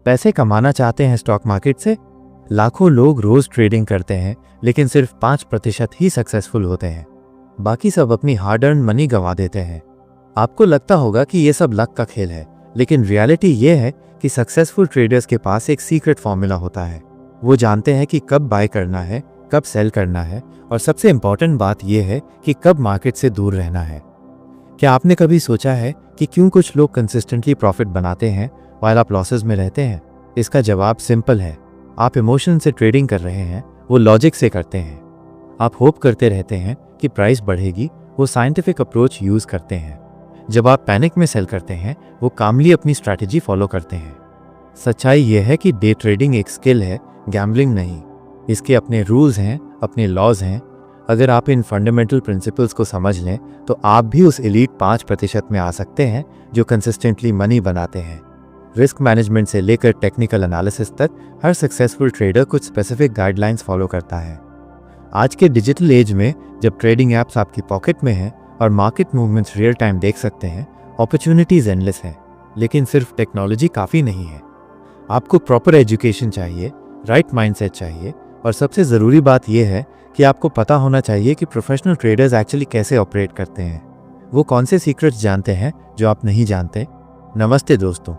पैसे कमाना चाहते हैं स्टॉक मार्केट से? लाखों लोग रोज ट्रेडिंग करते हैं, लेकिन सिर्फ 5% ही सक्सेसफुल होते हैं। बाकी सब अपनी हार्ड अर्न मनी गंवा देते हैं। आपको लगता होगा कि ये सब लक का खेल है, लेकिन रियलिटी ये है कि सक्सेसफुल ट्रेडर्स के पास एक सीक्रेट फॉर्मूला होता है। वो जानते हैं कि कब बाय करना है, कब सेल करना है, और सबसे इंपॉर्टेंट बात यह है कि कब मार्केट से दूर रहना है। क्या आपने कभी सोचा है कि क्यों कुछ लोग कंसिस्टेंटली प्रॉफिट बनाते हैं while आप लॉसेस में रहते हैं? इसका जवाब सिंपल है। आप इमोशन से ट्रेडिंग कर रहे हैं, वो लॉजिक से करते हैं। आप होप करते रहते हैं कि प्राइस बढ़ेगी, वो साइंटिफिक अप्रोच यूज करते हैं। जब आप पैनिक में सेल करते हैं, वो कामली अपनी स्ट्रैटेजी फॉलो करते हैं। सच्चाई यह है कि डे ट्रेडिंग एक स्किल है, गैम्बलिंग नहीं। इसके अपने रूल्स हैं, अपने लॉज हैं। अगर आप इन फंडामेंटल प्रिंसिपल्स को समझ लें तो आप भी उस एलीट 5% में आ सकते हैं जो कंसिस्टेंटली मनी बनाते हैं। रिस्क मैनेजमेंट से लेकर टेक्निकल एनालिसिस तक हर सक्सेसफुल ट्रेडर कुछ स्पेसिफिक गाइडलाइंस फॉलो करता है। आज के डिजिटल एज में जब ट्रेडिंग एप्स आपकी पॉकेट में हैं और मार्केट मूवमेंट्स रियल टाइम देख सकते हैं, अपॉर्चुनिटीज एंडलेस हैं। लेकिन सिर्फ टेक्नोलॉजी काफ़ी नहीं है। आपको प्रॉपर एजुकेशन चाहिए, राइट माइंडसेट चाहिए, और सबसे ज़रूरी बात यह है कि आपको पता होना चाहिए कि प्रोफेशनल ट्रेडर्स एक्चुअली कैसे ऑपरेट करते हैं। वो कौन से सीक्रेट्स जानते हैं जो आप नहीं जानते। नमस्ते दोस्तों,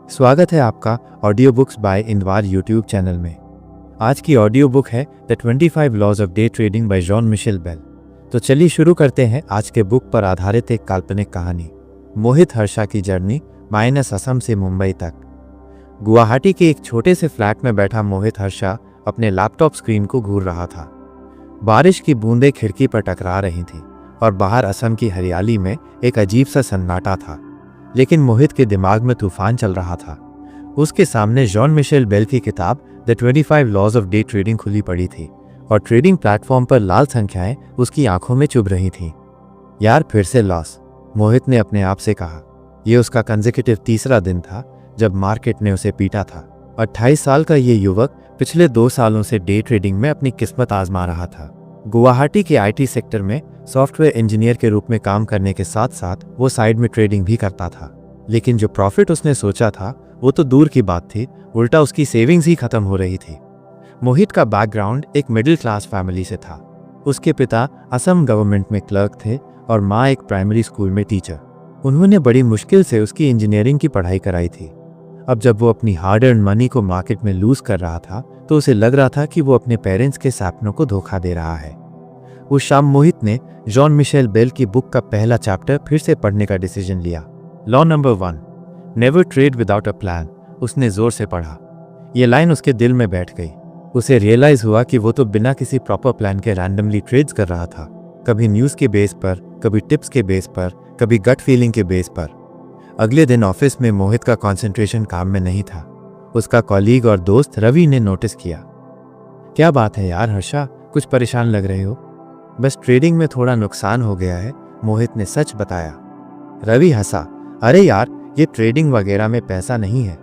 स्वागत है आपका ऑडियो बुक्स बाय इंदवार यूट्यूब चैनल में। आज की ऑडियो बुक है the 25 laws of day trading by John Mitchell Bell. तो चलिए शुरू करते हैं आज के बुक पर आधारित एक काल्पनिक कहानी, मोहित हर्षा की जर्नी माइनस असम से मुंबई तक। गुवाहाटी के एक छोटे से फ्लैट में बैठा मोहित हर्षा अपने लैपटॉप स्क्रीन को घूर रहा था। बारिश की बूंदें खिड़की पर टकरा रही थीं और बाहर असम की हरियाली में एक अजीब सा सन्नाटा था। लेकिन मोहित के दिमाग में तूफान चल रहा था। उसके सामने जॉन मिशेल बेल की किताब the 25 laws of day trading खुली पड़ी थी और ट्रेडिंग प्लेटफॉर्म पर लाल संख्याएं उसकी आंखों में चुभ रही थीं। यार, फिर से लॉस, मोहित ने अपने आप से कहा। यह उसका कंसेक्यूटिव तीसरा दिन था जब मार्केट ने उसे पीटा था। 28 साल का ये युवक पिछले 2 सालों से डे ट्रेडिंग में अपनी किस्मत आजमा रहा था। गुवाहाटी के आईटी सेक्टर में सॉफ्टवेयर इंजीनियर के रूप में काम करने के साथ साथ वो साइड में ट्रेडिंग भी करता था। लेकिन जो प्रॉफिट उसने सोचा था वो तो दूर की बात थी, उल्टा उसकी सेविंग्स ही खत्म हो रही थी। मोहित का बैकग्राउंड एक मिडिल क्लास फैमिली से था। उसके पिता असम गवर्नमेंट में क्लर्क थे और माँ एक प्राइमरी स्कूल में टीचर। उन्होंने बड़ी मुश्किल से उसकी इंजीनियरिंग की पढ़ाई कराई थी। अब जब वो अपनी हार्ड अर्न मनी को मार्केट में लूज कर रहा था तो उसे लग रहा था कि वो अपने पेरेंट्स के सपनों को धोखा दे रहा है। उस शाम मोहित ने जॉन मिशेल बेल की बुक का पहला चैप्टर फिर से पढ़ने का डिसीजन लिया। Law number 1, never trade without a plan. उसने जोर से पढ़ा। ये लाइन उसके दिल में बैठ गई। उसे रियलाइज हुआ कि वो तो बिना किसी प्रॉपर प्लान के रैंडमली ट्रेड्स कर रहा था, कभी न्यूज़ के बेस पर, कभी टिप्स के बेस पर, कभी गट फीलिंग के बेस पर। अगले दिन ऑफिस में मोहित का कंसंट्रेशन काम में नहीं था। उसका कॉलीग और दोस्त रवि ने नोटिस किया। क्या बात है यार हर्षा, कुछ परेशान लग रहे हो? बस ट्रेडिंग में थोड़ा नुकसान हो गया है, मोहित ने सच बताया। रवि हंसा। अरे यार, ये ट्रेडिंग वगैरह में पैसा नहीं है,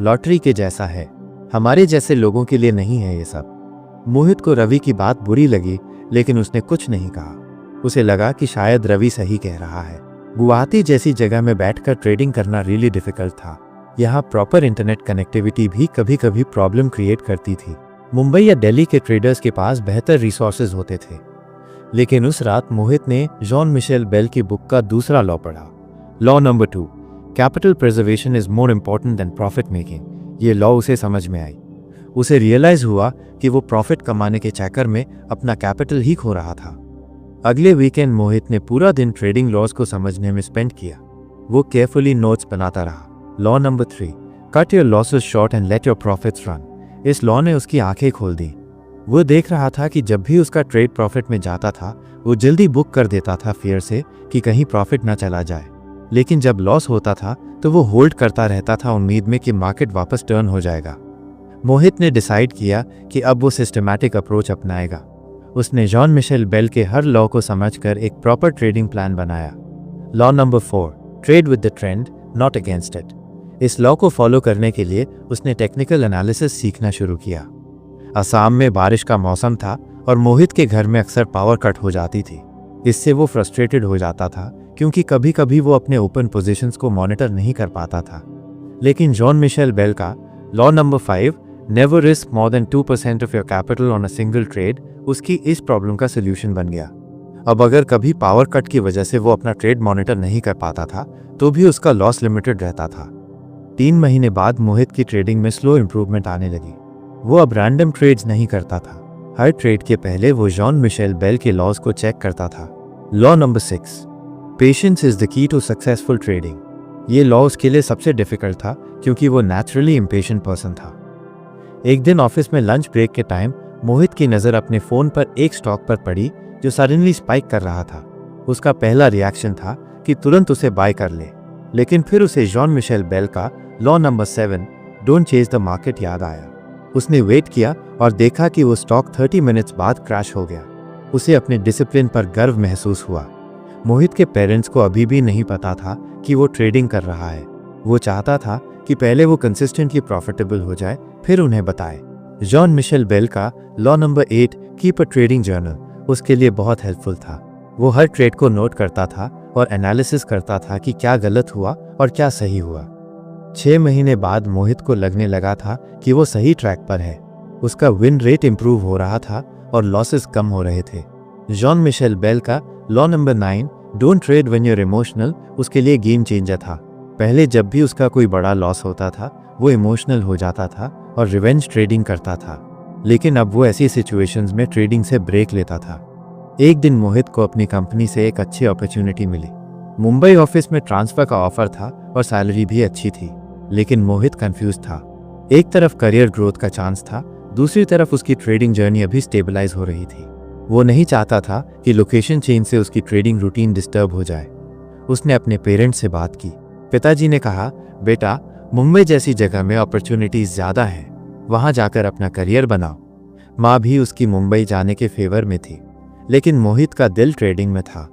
लॉटरी के जैसा है, हमारे जैसे लोगों के लिए नहीं है ये सब। मोहित को रवि की बात बुरी लगी, लेकिन उसने कुछ नहीं कहा। उसे लगा कि शायद रवि सही कह रहा है। गुवाहाटी जैसी जगह में बैठकर ट्रेडिंग करना रियली डिफिकल्ट था। यहाँ प्रॉपर इंटरनेट कनेक्टिविटी भी कभी कभी प्रॉब्लम क्रिएट करती थी। मुंबई या दिल्ली के ट्रेडर्स के पास बेहतर रिसोर्सेज होते थे। लेकिन उस रात मोहित ने जॉन मिशेल बेल की बुक का दूसरा लॉ पढ़ा। Law number 2, capital preservation is more important then profit making. ये लॉ उसे समझ में आई। उसे रियलाइज हुआ कि वो प्रॉफिट कमाने के चक्कर में अपना कैपिटल ही खो रहा था। अगले वीकेंड मोहित ने पूरा दिन ट्रेडिंग लॉज को समझने में स्पेंड किया। वो केयरफुली नोट्स बनाता रहा। Law number 3, cut your losses short and let your profits run. इस लॉ ने उसकी आंखें खोल दी। वो देख रहा था कि जब भी उसका ट्रेड प्रॉफिट में जाता था वो जल्दी बुक कर देता था फियर से कि कहीं प्रॉफिट ना चला जाए। लेकिन जब लॉस होता था तो वो होल्ड करता रहता था उम्मीद में कि मार्केट वापस टर्न हो जाएगा। मोहित ने डिसाइड किया कि अब वो सिस्टमैटिक अप्रोच अपनाएगा। उसने जॉन मिशेल बेल के हर लॉ को समझकर एक प्रॉपर ट्रेडिंग प्लान बनाया। Law number 4, trade with the trend not against it. इस लॉ को फॉलो करने के लिए उसने टेक्निकल एनालिसिस सीखना शुरू किया। असम में बारिश का मौसम था और मोहित के घर में अक्सर पावर कट हो जाती थी। इससे वो फ्रस्ट्रेटेड हो जाता था क्योंकि कभी कभी वो अपने ओपन पोजीशंस को मॉनिटर नहीं कर पाता था। लेकिन जॉन मिशेल बेल का law number 5, never risk more than 2% of your capital on a single trade, उसकी इस प्रॉब्लम का सोल्यूशन बन गया। अब अगर कभी पावर कट की वजह से वो अपना ट्रेड मॉनिटर नहीं कर पाता था तो भी उसका लॉस लिमिटेड रहता था। 3 महीने बाद मोहित की ट्रेडिंग में स्लो इंप्रूवमेंट आने लगी। वो अब रैंडम ट्रेड्स नहीं करता था। हर ट्रेड के पहले वो जॉन मिशेल बेल के लॉज को चेक करता था। Law number 6, patience is the key to successful trading. ये लॉ उसके लिए सबसे डिफिकल्ट था क्योंकि वो नेचुरली इम्पेशेंट पर्सन था। एक दिन ऑफिस में लंच ब्रेक के टाइम मोहित की नज़र अपने फ़ोन पर एक स्टॉक पर पड़ी जो सडनली स्पाइक कर रहा था। उसका पहला रिएक्शन था कि तुरंत उसे बाय कर ले, लेकिन फिर उसे जॉन मिशेल बेल का law number 7, don't chase the market याद आया। उसने वेट किया और देखा कि वो स्टॉक 30 मिनट्स बाद क्रैश हो गया। उसे अपने डिसिप्लिन पर गर्व महसूस हुआ। मोहित के पेरेंट्स को अभी भी नहीं पता था कि वो ट्रेडिंग कर रहा है। वो चाहता था कि पहले वो कंसिस्टेंटली प्रॉफिटेबल हो जाए, फिर उन्हें बताए। जॉन मिशेल बेल का law number 8, keep a trading journal, उसके लिए बहुत हेल्पफुल था। वो हर ट्रेड को नोट करता था और एनालिसिस करता था कि क्या गलत हुआ और क्या सही हुआ। 6 महीने बाद मोहित को लगने लगा था कि वो सही ट्रैक पर है। उसका विन रेट इंप्रूव हो रहा था और लॉसेस कम हो रहे थे। जॉन मिशेल बेल का law number 9, don't trade when you're emotional, उसके लिए गेम चेंजर था। पहले जब भी उसका कोई बड़ा लॉस होता था वो इमोशनल हो जाता था और रिवेंज ट्रेडिंग करता था, लेकिन अब वो ऐसी सिचुएशंस में ट्रेडिंग से ब्रेक लेता था। एक दिन मोहित को अपनी कंपनी से एक अच्छी अपॉर्चुनिटी मिली। मुंबई ऑफिस में ट्रांसफर का ऑफर था और सैलरी भी अच्छी थी, लेकिन मोहित कंफ्यूज था। एक तरफ करियर ग्रोथ का चांस था, दूसरी तरफ उसकी ट्रेडिंग जर्नी अभी स्टेबलाइज हो रही थी। वो नहीं चाहता था कि लोकेशन चेंज से उसकी ट्रेडिंग रूटीन डिस्टर्ब हो जाए। उसने अपने पेरेंट्स से बात की। पिताजी ने कहा, बेटा, मुंबई जैसी जगह में अपॉर्चुनिटीज ज़्यादा हैं, वहाँ जाकर अपना करियर बनाओ। माँ भी उसकी मुंबई जाने के फेवर में थी, लेकिन मोहित का दिल ट्रेडिंग में था।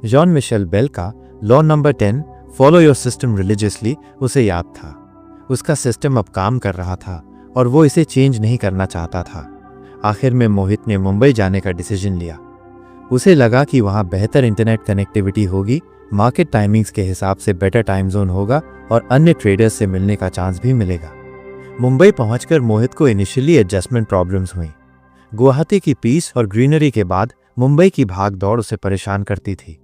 जॉन मिशेल बेल का law number 10, follow your system religiously, उसे याद था। उसका सिस्टम अब काम कर रहा था और वो इसे चेंज नहीं करना चाहता था। आखिर में मोहित ने मुंबई जाने का डिसीजन लिया। उसे लगा कि वहाँ बेहतर इंटरनेट कनेक्टिविटी होगी, मार्केट टाइमिंग्स के हिसाब से बेटर टाइम जोन होगा और अन्य ट्रेडर्स से मिलने का चांस भी मिलेगा। मुंबई पहुंचकर मोहित को इनिशियली एडजस्टमेंट प्रॉब्लम्स हुई। गुवाहाटी की पीस और ग्रीनरी के बाद मुंबई की भाग दौड़ उसे परेशान करती थी,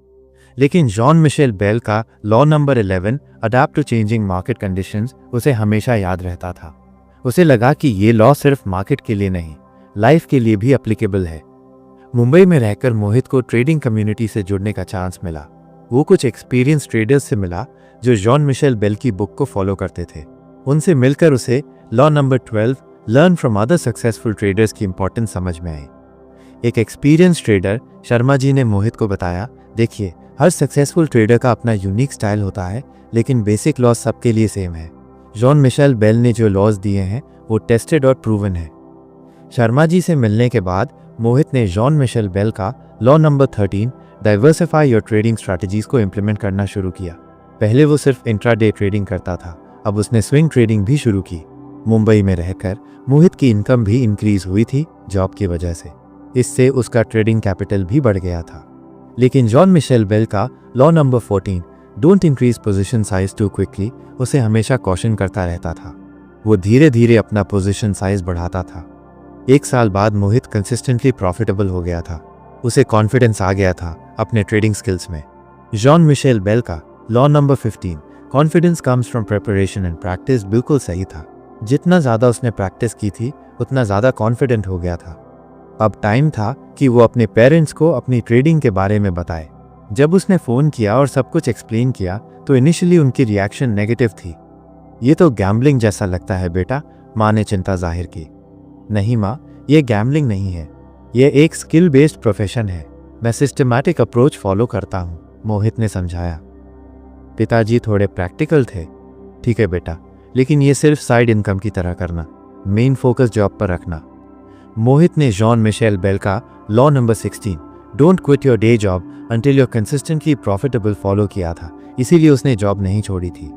लेकिन जॉन मिशेल बेल का law number 11, adapt to changing market conditions, उसे हमेशा याद रहता था। उसे लगा कि ये लॉ सिर्फ मार्केट के लिए नहीं, लाइफ के लिए भी एप्लीकेबल है। मुंबई में रहकर मोहित को ट्रेडिंग कम्युनिटी से जुड़ने का चांस मिला। वो कुछ एक्सपीरियंस ट्रेडर्स से मिला जो जॉन मिशेल बेल की बुक को फॉलो करते थे। उनसे मिलकर उसे law number 12, learn from other successful traders की इंपॉर्टेंस समझ में आई। एक एक्सपीरियंस ट्रेडर शर्मा जी ने मोहित को बताया, देखिए, हर सक्सेसफुल ट्रेडर का अपना यूनिक स्टाइल होता है, लेकिन बेसिक लॉज सबके लिए सेम है। जॉन मिशेल बेल ने जो लॉज दिए हैं वो टेस्टेड और प्रूवन है। शर्मा जी से मिलने के बाद मोहित ने जॉन मिशेल बेल का law number 13, diversify your trading strategies को इम्प्लीमेंट करना शुरू किया। पहले वो सिर्फ इंट्राडे ट्रेडिंग करता था, अब उसने स्विंग ट्रेडिंग भी शुरू की। मुंबई में रहकर मोहित की इनकम भी इंक्रीज हुई थी जॉब की वजह से। इससे उसका ट्रेडिंग कैपिटल भी बढ़ गया था। लेकिन जॉन मिशेल बेल का law number 14, don't increase position size too quickly, उसे हमेशा कॉशन करता रहता था। वो धीरे धीरे अपना पोजीशन साइज बढ़ाता था। 1 साल बाद मोहित कंसिस्टेंटली प्रॉफिटेबल हो गया था। उसे कॉन्फिडेंस आ गया था अपने ट्रेडिंग स्किल्स में। जॉन मिशेल बेल का law number 15, confidence comes from preparation and practice, बिल्कुल सही था। जितना ज़्यादा उसने प्रैक्टिस की थी उतना ज़्यादा कॉन्फिडेंट हो गया था। अब टाइम था कि वो अपने पेरेंट्स को अपनी ट्रेडिंग के बारे में बताए। जब उसने फ़ोन किया और सब कुछ एक्सप्लेन किया तो इनिशियली उनकी रिएक्शन नेगेटिव थी। ये तो गैम्बलिंग जैसा लगता है बेटा, माँ ने चिंता जाहिर की। नहीं माँ, ये गैम्बलिंग नहीं है, ये एक स्किल बेस्ड प्रोफेशन है। मैं सिस्टमैटिक अप्रोच फॉलो करता हूँ, मोहित ने समझाया। पिताजी थोड़े प्रैक्टिकल थे। ठीक है बेटा, लेकिन ये सिर्फ साइड इनकम की तरह करना, मेन फोकस जॉब पर रखना। मोहित ने जॉन मिशेल बेल का law number 16, don't quit your day job until you're consistently profitable follow किया था, इसीलिए उसने जॉब नहीं छोड़ी थी।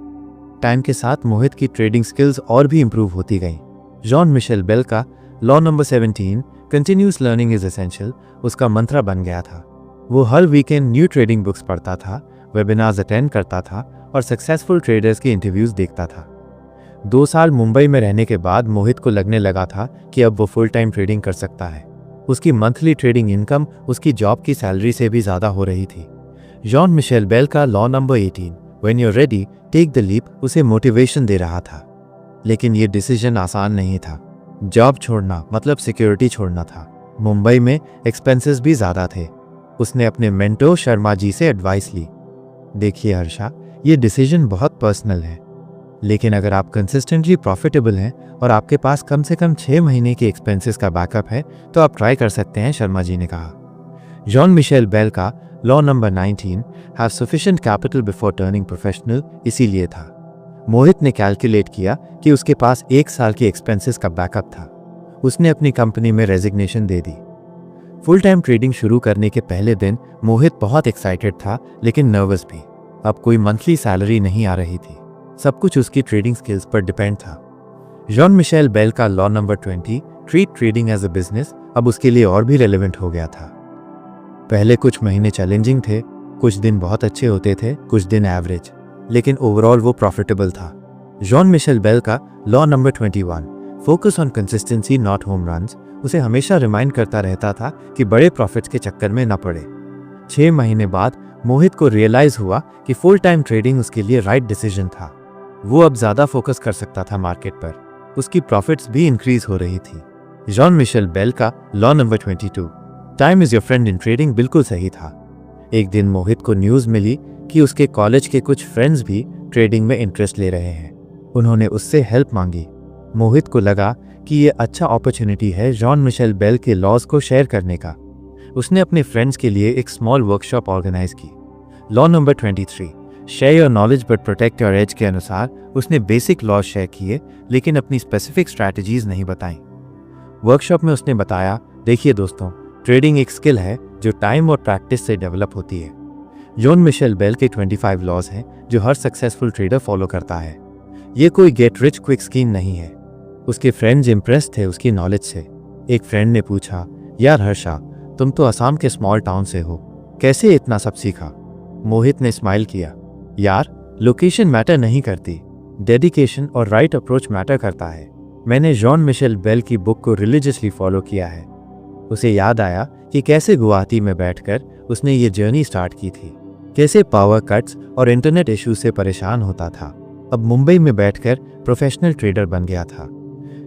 टाइम के साथ मोहित की ट्रेडिंग स्किल्स और भी इंप्रूव होती गईं। जॉन मिशेल बेल का law number 17, continuous learning is essential, उसका मंत्र बन गया था। वो हर वीकेंड न्यू ट्रेडिंग बुक्स पढ़ता था, वेबिनार्स अटेंड करता था और सक्सेसफुल ट्रेडर्स के इंटरव्यूज देखता था। 2 साल मुंबई में रहने के बाद मोहित को लगने लगा था कि अब वो फुल टाइम ट्रेडिंग कर सकता है। उसकी मंथली ट्रेडिंग इनकम उसकी जॉब की सैलरी से भी ज़्यादा हो रही थी। जॉन मिशेल बेल का law number 18 when you're ready take the leap उसे मोटिवेशन दे रहा था। लेकिन ये डिसीजन आसान नहीं था। जॉब छोड़ना मतलब सिक्योरिटी छोड़ना था। मुंबई में एक्सपेंसेस भी ज़्यादा थे। उसने अपने मेंटोर शर्मा जी से एडवाइस ली। देखिए हर्षा, ये डिसीजन बहुत पर्सनल है, लेकिन अगर आप कंसिस्टेंटली प्रॉफिटेबल हैं और आपके पास कम से कम 6 महीने के एक्सपेंसेस का बैकअप है तो आप ट्राई कर सकते हैं, शर्मा जी ने कहा। जॉन मिशेल बेल का law number 19 have sufficient capital before turning professional इसीलिए था। मोहित ने कैलकुलेट किया कि उसके पास 1 साल के एक्सपेंसेस का बैकअप था। उसने अपनी कंपनी में रेजिग्नेशन दे दी। फुल टाइम ट्रेडिंग शुरू करने के पहले दिन मोहित बहुत एक्साइटेड था, लेकिन नर्वस भी। अब कोई मंथली सैलरी नहीं आ रही थी। सब कुछ उसकी ट्रेडिंग स्किल्स पर डिपेंड था। जॉन मिशेल बेल का law number 20 treat trading as a business अब उसके लिए और भी रेलेवेंट हो गया था। पहले कुछ महीने चैलेंजिंग थे, कुछ दिन बहुत अच्छे होते थे, कुछ दिन एवरेज, लेकिन ओवरऑल वो प्रॉफिटेबल था। जॉन मिशेल बेल का law number 21 focus on consistency not home runs उसे हमेशा रिमाइंड करता रहता था कि बड़े प्रॉफिट्स के चक्कर में न पड़े। 6 महीने बाद मोहित को रियलाइज हुआ कि फुल टाइम ट्रेडिंग उसके लिए राइट डिसीजन था। वो अब ज़्यादा फोकस कर सकता था मार्केट पर। उसकी प्रॉफिट्स भी इंक्रीज हो रही थी। जॉन मिशेल बेल का law number 22 time is your friend in trading बिल्कुल सही था। एक दिन मोहित को न्यूज़ मिली कि उसके कॉलेज के कुछ फ्रेंड्स भी ट्रेडिंग में इंटरेस्ट ले रहे हैं। उन्होंने उससे हेल्प मांगी। मोहित को लगा कि ये अच्छा अपॉर्चुनिटी है जॉन मिशेल बेल के लॉज को शेयर करने का। उसने अपने फ्रेंड्स के लिए एक स्मॉल वर्कशॉप ऑर्गेनाइज की। Law number 23 share your knowledge but protect your age के अनुसार उसने बेसिक लॉज शेयर किए, लेकिन अपनी स्पेसिफिक स्ट्रैटेजीज नहीं बताई। वर्कशॉप में उसने बताया, देखिए दोस्तों, ट्रेडिंग एक स्किल है जो टाइम और प्रैक्टिस से डेवलप होती है। जॉन मिशेल बेल के 25 लॉज हैं जो हर सक्सेसफुल ट्रेडर फॉलो करता है। ये कोई गेट रिच क्विक स्कीम नहीं है। उसके फ्रेंड्स इम्प्रेस थे उसकी नॉलेज से। एक फ्रेंड ने पूछा, यार हर्षा, तुम तो असम के स्मॉल टाउन से हो, कैसे इतना सब सीखा? मोहित ने स्माइल किया, यार लोकेशन मैटर नहीं करती, डेडिकेशन और राइट अप्रोच मैटर करता है। मैंने जॉन मिशेल बेल की बुक को रिलीजियसली फॉलो किया है। उसे याद आया कि कैसे गुवाहाटी में बैठकर उसने ये जर्नी स्टार्ट की थी, कैसे पावर कट्स और इंटरनेट इश्यूज से परेशान होता था। अब मुंबई में बैठकर प्रोफेशनल ट्रेडर बन गया था।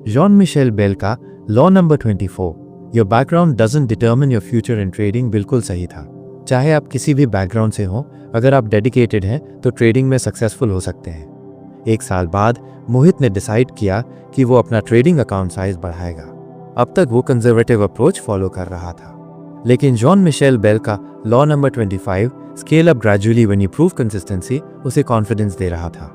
जॉन मिशेल बेल का law number 24 your background doesn't determine your future in trading बिल्कुल सही था। चाहे आप किसी भी बैकग्राउंड से हो, अगर आप डेडिकेटेड हैं तो ट्रेडिंग में सक्सेसफुल हो सकते हैं। 1 साल बाद मोहित ने डिसाइड किया कि वो अपना ट्रेडिंग अकाउंट साइज बढ़ाएगा। अब तक वो कंजर्वेटिव अप्रोच फॉलो कर रहा था, लेकिन जॉन मिशेल बेल का law number 25 scale up gradually when you prove consistency उसे कॉन्फिडेंस दे रहा था।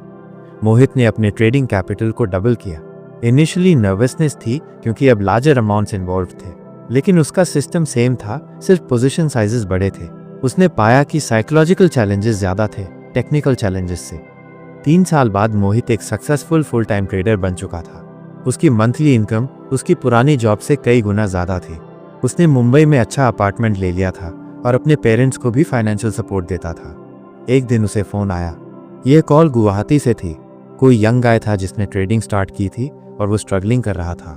मोहित ने अपने ट्रेडिंग कैपिटल को डबल किया। इनिशियली नर्वसनेस थी क्योंकि अब लार्जर अमाउंट्स इन्वॉल्व थे, लेकिन उसका सिस्टम सेम था, सिर्फ पोजीशन साइजेस बड़े थे। उसने पाया कि साइकोलॉजिकल चैलेंजेस ज़्यादा थे टेक्निकल चैलेंजेस से। 3 साल बाद मोहित एक सक्सेसफुल फुल टाइम ट्रेडर बन चुका था। उसकी मंथली इनकम उसकी पुरानी जॉब से कई गुना ज़्यादा थी। उसने मुंबई में अच्छा अपार्टमेंट ले लिया था और अपने पेरेंट्स को भी फाइनेंशियल सपोर्ट देता था। एक दिन उसे फ़ोन आया। यह कॉल गुवाहाटी से थी। कोई यंग गाय था जिसने ट्रेडिंग स्टार्ट की थी और वो स्ट्रगलिंग कर रहा था।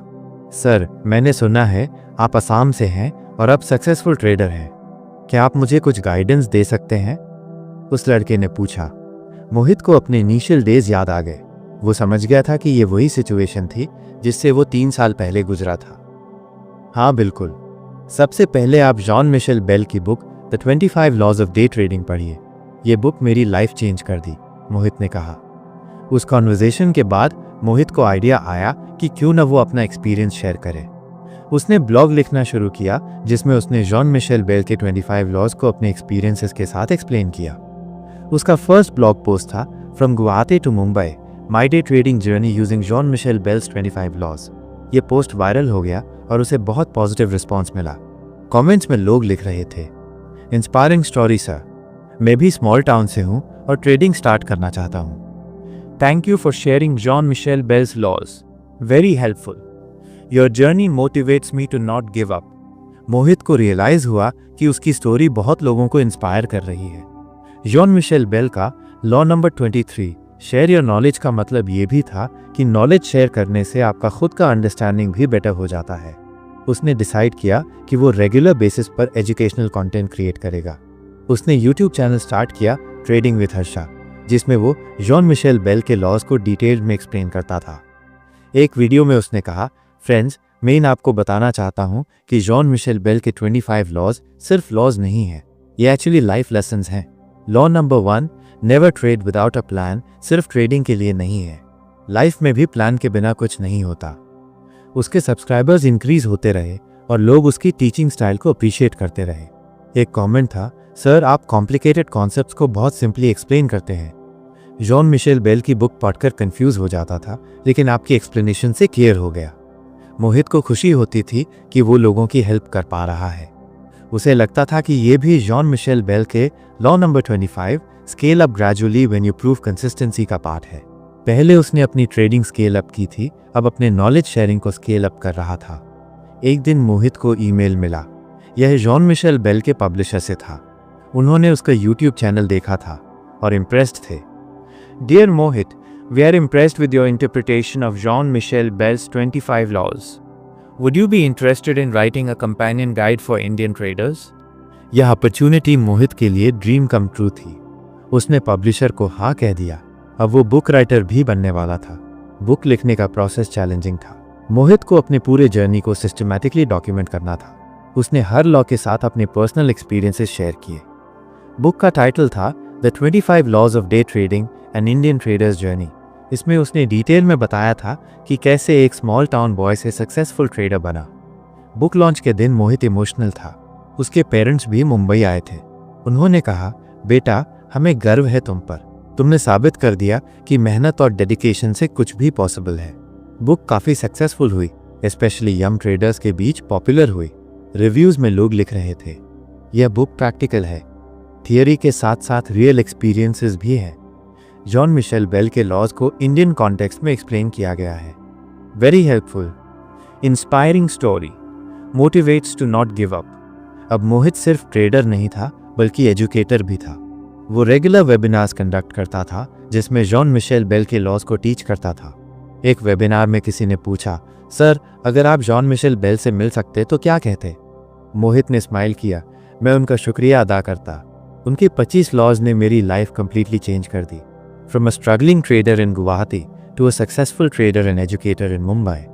सर, मैंने सुना है आप असम से हैं और अब सक्सेसफुल ट्रेडर हैं। क्या आप मुझे कुछ गाइडेंस दे सकते हैं? उस लड़के ने पूछा। मोहित को अपने इनिशियल डेज याद आ गए। वो समझ गया था कि ये वही सिचुएशन थी जिससे वो 3 साल पहले गुजरा था। हाँ बिल्कुल, सबसे पहले आप जॉन मिशेल बेल की book the 25 laws of day trading पढ़िए। ये बुक मेरी लाइफ चेंज कर दी, मोहित ने कहा। उस कॉन्वर्जेशन के बाद मोहित को आइडिया आया कि क्यों न वो अपना एक्सपीरियंस शेयर करे। उसने ब्लॉग लिखना शुरू किया जिसमें उसने जॉन मिशेल बेल के 25 लॉज को अपने एक्सपीरियंसेस के साथ एक्सप्लेन किया। उसका फर्स्ट ब्लॉग पोस्ट था from Guwahati to Mumbai my day trading journey using John Mitchell Bell's 25 laws. ये पोस्ट वायरल हो गया और उसे बहुत पॉजिटिव रिस्पॉन्स मिला। कमेंट्स में लोग लिख रहे थे, इंस्पायरिंग स्टोरी सर, मैं भी स्मॉल टाउन से हूँ और ट्रेडिंग स्टार्ट करना चाहता हूँ। Thank you for sharing John Mitchell Bell's laws, very helpful, your journey motivates me to not give up. Mohit को रियलाइज हुआ कि उसकी स्टोरी बहुत लोगों को इंस्पायर कर रही है। जॉन मिशेल बेल का law number 23 share your knowledge का मतलब ये भी था कि नॉलेज शेयर करने से आपका खुद का अंडरस्टैंडिंग भी बेटर हो जाता है। उसने डिसाइड किया कि वो रेगुलर बेसिस पर एजुकेशनल कंटेंट क्रिएट करेगा। उसने यूट्यूब चैनल स्टार्ट किया ट्रेडिंग विद हर्षा, जिसमें वो जॉन मिशेल बेल के लॉज को डिटेल में एक्सप्लेन करता था। एक वीडियो में उसने कहा, फ्रेंड्स, मैं आपको बताना चाहता हूँ कि जॉन मिशेल बेल के 25 लॉज सिर्फ लॉज नहीं है, ये एक्चुअली लाइफ लेसन्स हैं। Law number 1, never trade without a plan, सिर्फ ट्रेडिंग के लिए नहीं है, लाइफ में भी प्लान के बिना कुछ नहीं होता। उसके सब्सक्राइबर्स इंक्रीज होते रहे और लोग उसकी टीचिंग स्टाइल को अप्रिशिएट करते रहे। एक कमेंट था, सर आप कॉम्प्लिकेटेड कॉन्सेप्ट्स को बहुत सिंपली एक्सप्लेन करते हैं। जॉन मिशेल बेल की बुक पढ़कर कंफ्यूज हो जाता था, लेकिन आपकी एक्सप्लेनेशन से क्लियर हो गया। मोहित को खुशी होती थी कि वो लोगों की हेल्प कर पा रहा है। उसे लगता था कि ये भी जॉन मिशेल बेल के law number 25, scale up gradually when you prove consistency का पार्ट है। पहले उसने अपनी ट्रेडिंग स्केल अप की थी, अब अपने नॉलेज शेयरिंग को स्केल अप कर रहा था। एक दिन मोहित को ईमेल मिला। यह जॉन मिशेल बेल के पब्लिशर से था। उन्होंने उसका यूट्यूब चैनल देखा था और इम्प्रेस्ड थे। Dear Mohit, we are impressed with your interpretation of John Mitchell Bell's 25 laws. Would you be interested in writing a companion guide for Indian traders? यह अपॉर्चुनिटी मोहित के लिए ड्रीम कम ट्रू थी। उसने publisher को हाँ कह दिया। अब वो बुक राइटर भी बनने वाला था। बुक लिखने का प्रोसेस चैलेंजिंग था। मोहित को अपने पूरे जर्नी को सिस्टमैटिकली डॉक्यूमेंट करना था। उसने हर लॉ के साथ अपने पर्सनल एक्सपीरियंसेस शेयर किए। बुक का टाइटल था the 25 laws of day trading and Indian traders journey. इसमें उसने डिटेल में बताया था कि कैसे एक स्मॉल टाउन बॉय से सक्सेसफुल ट्रेडर बना। बुक लॉन्च के दिन मोहित इमोशनल था। उसके पेरेंट्स भी मुंबई आए थे। उन्होंने कहा, बेटा, हमें गर्व है तुम पर। तुमने साबित कर दिया कि मेहनत और डेडिकेशन से कुछ भी पॉसिबल है। बुक काफ़ी सक्सेसफुल हुई, स्पेशली यंग ट्रेडर्स के बीच पॉपुलर हुई। रिव्यूज़ में लोग लिख रहे थे, यह बुक प्रैक्टिकल है, थियरी के साथ साथ रियल एक्सपीरियंसेस भी हैं। जॉन मिशेल बेल के लॉज को इंडियन कॉन्टेक्स्ट में एक्सप्लेन किया गया है। Very helpful, inspiring story, motivates to not give up. अब मोहित सिर्फ ट्रेडर नहीं था, बल्कि एजुकेटर भी था। वो रेगुलर वेबिनार्स कंडक्ट करता था, जिसमें जॉन मिशेल बेल के लॉज को टीच करता था। एक वेबिनार में किसी ने पूछा, सर, अगर आप जॉन मिशेल बेल से मिल सकते तो क्या कहते? मोहित ने स्माइल किया, मैं उनका शुक्रिया अदा करता। उनके 25 लॉज ने मेरी लाइफ कंप्लीटली चेंज कर दी। From a struggling trader in Guwahati to a successful trader and educator in Mumbai.